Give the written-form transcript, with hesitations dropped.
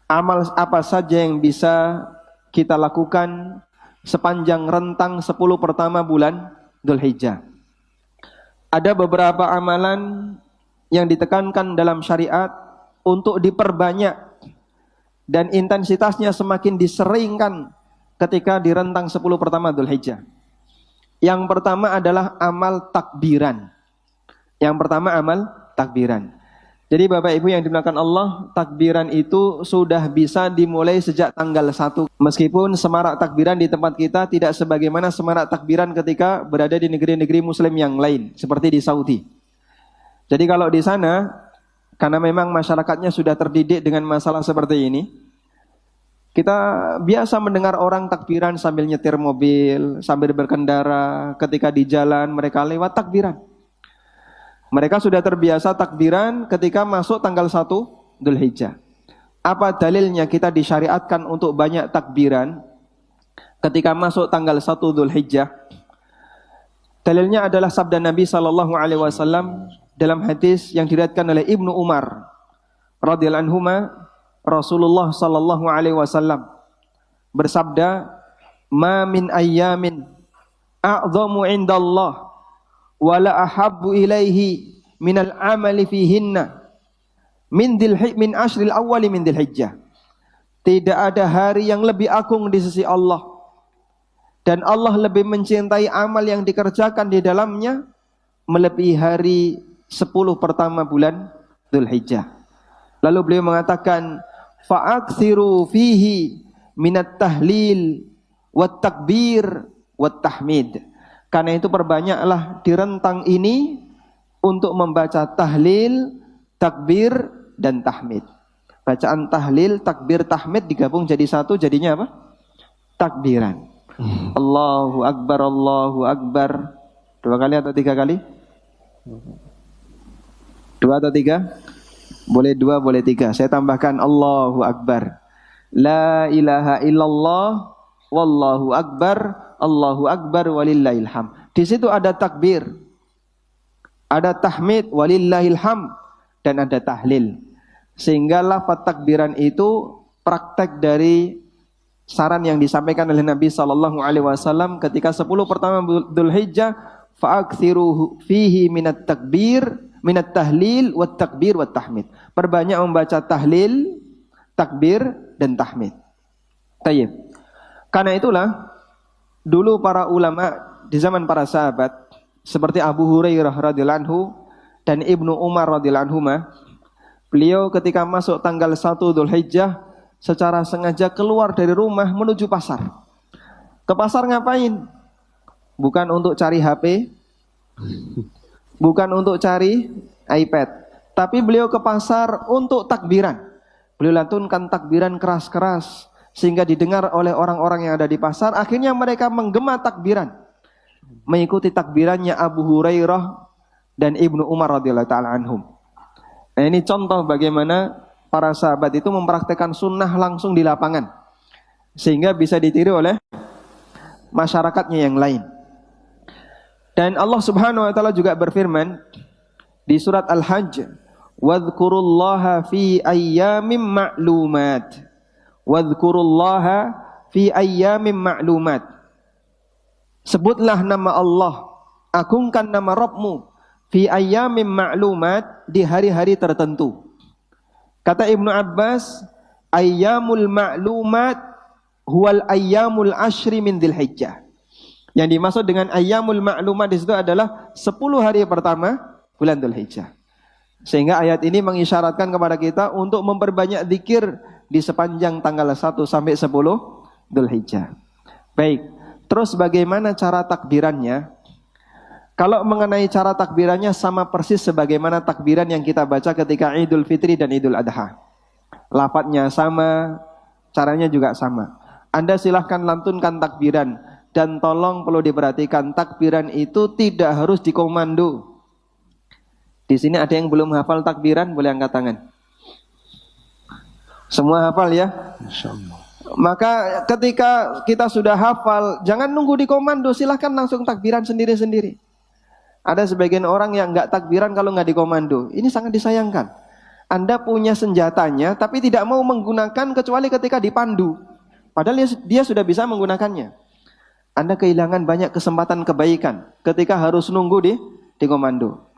amal apa saja yang bisa kita lakukan sepanjang rentang 10 pertama bulan Dzulhijjah. Ada beberapa amalan yang ditekankan dalam syariat untuk diperbanyak dan intensitasnya semakin diseringkan ketika di rentang 10 pertama Dzulhijjah. Yang pertama adalah amal takbiran. Yang pertama amal takbiran. Jadi Bapak Ibu yang dimuliakan Allah, takbiran itu sudah bisa dimulai sejak tanggal 1. Meskipun semarak takbiran di tempat kita tidak sebagaimana semarak takbiran ketika berada di negeri-negeri muslim yang lain, seperti di Saudi. Jadi kalau di sana, karena memang masyarakatnya sudah terdidik dengan masalah seperti ini, kita biasa mendengar orang takbiran sambil nyetir mobil, sambil berkendara, ketika di jalan mereka lewat takbiran. Mereka sudah terbiasa takbiran ketika masuk tanggal 1 Dzulhijjah. Apa dalilnya kita disyariatkan untuk banyak takbiran ketika masuk tanggal 1 Dzulhijjah? Dalilnya adalah sabda Nabi SAW dalam hadis yang diriwayatkan oleh Ibnu Umar radhiyallahu anhuma. Rasulullah sallallahu alaihi wasallam bersabda, "Ma min ayyamin a'dhamu 'indallah wa la ahabbu ilaihi minal amali fihinna min ashril awwali min Dzulhijjah." Tidak ada hari yang lebih agung di sisi Allah dan Allah lebih mencintai amal yang dikerjakan di dalamnya melebihi hari 10 pertama bulan Dzulhijjah. Lalu beliau mengatakan, fa'aksiru fihi minat tahlil wat takbir wat tahmid. Karena itu perbanyaklah di rentang ini untuk membaca tahlil, takbir dan tahmid. Bacaan tahlil, takbir, tahmid digabung jadi satu, jadinya apa? Takbiran. Allahu Akbar, Allahu Akbar. 2 kali atau 3 kali? 2 atau 3? Boleh 2, boleh 3. Saya tambahkan Allahu Akbar. La ilaha illallah wallahu akbar, Allahu akbar walillahil ham. Di situ ada takbir, ada tahmid walillahil ham, dan ada tahlil. Sehingga lafaz takbiran itu praktek dari saran yang disampaikan oleh Nabi sallallahu alaihi wasallam ketika 10 pertama Dzulhijjah, fa'aksiru fihi minat takbir minat tahlil wat takbir wat tahmid. Perbanyak membaca tahlil, takbir dan tahmid. Tayyib. Karena itulah dulu para ulama di zaman para sahabat seperti Abu Hurairah radhiyallahu anhu dan Ibnu Umar radhiyallahu anhuma, beliau ketika masuk tanggal 1 Dzulhijjah secara sengaja keluar dari rumah menuju pasar. Ke pasar ngapain? Bukan untuk cari HP, bukan untuk cari iPad, tapi beliau ke pasar untuk takbiran. Beliau lantunkan takbiran keras-keras sehingga didengar oleh orang-orang yang ada di pasar. Akhirnya mereka menggema takbiran, mengikuti takbirannya Abu Hurairah dan Ibnu Umar radhiyallahu taala anhum. Nah, ini contoh bagaimana para sahabat itu mempraktekkan sunnah langsung di lapangan sehingga bisa ditiru oleh masyarakatnya yang lain. Dan Allah Subhanahu wa taala juga berfirman di surat Al-Hajj, "Wadhkurullaha fi ayyamin ma'lumat." Wadhkurullaha fi ayyamin ma'lumat. Sebutlah nama Allah, agungkan nama Rabbmu fi ayyamin ma'lumat, di hari-hari tertentu. Kata Ibnu Abbas, ayyamul ma'lumat huwal ayyamul ashri min Dzulhijjah. Yang dimaksud dengan ayyamul ma'lumat di situ adalah 10 hari pertama bulan Dzulhijjah. Sehingga ayat ini mengisyaratkan kepada kita untuk memperbanyak zikir di sepanjang tanggal 1 sampai 10 Dzulhijjah. Baik, terus bagaimana cara takbirannya? Kalau mengenai cara takbirannya sama persis sebagaimana takbiran yang kita baca ketika Idul Fitri dan Idul Adha. Lafadznya sama, caranya juga sama. Anda silahkan lantunkan takbiran. Dan tolong perlu diperhatikan, takbiran itu tidak harus dikomando. Di sini ada yang belum hafal takbiran, boleh angkat tangan. Semua hafal ya? Insyaallah. Maka ketika kita sudah hafal, jangan nunggu dikomando, silahkan langsung takbiran sendiri-sendiri. Ada sebagian orang yang nggak takbiran kalau nggak dikomando. Ini sangat disayangkan. Anda punya senjatanya tapi tidak mau menggunakan kecuali ketika dipandu. Padahal dia sudah bisa menggunakannya. Anda kehilangan banyak kesempatan kebaikan ketika harus nunggu di komando.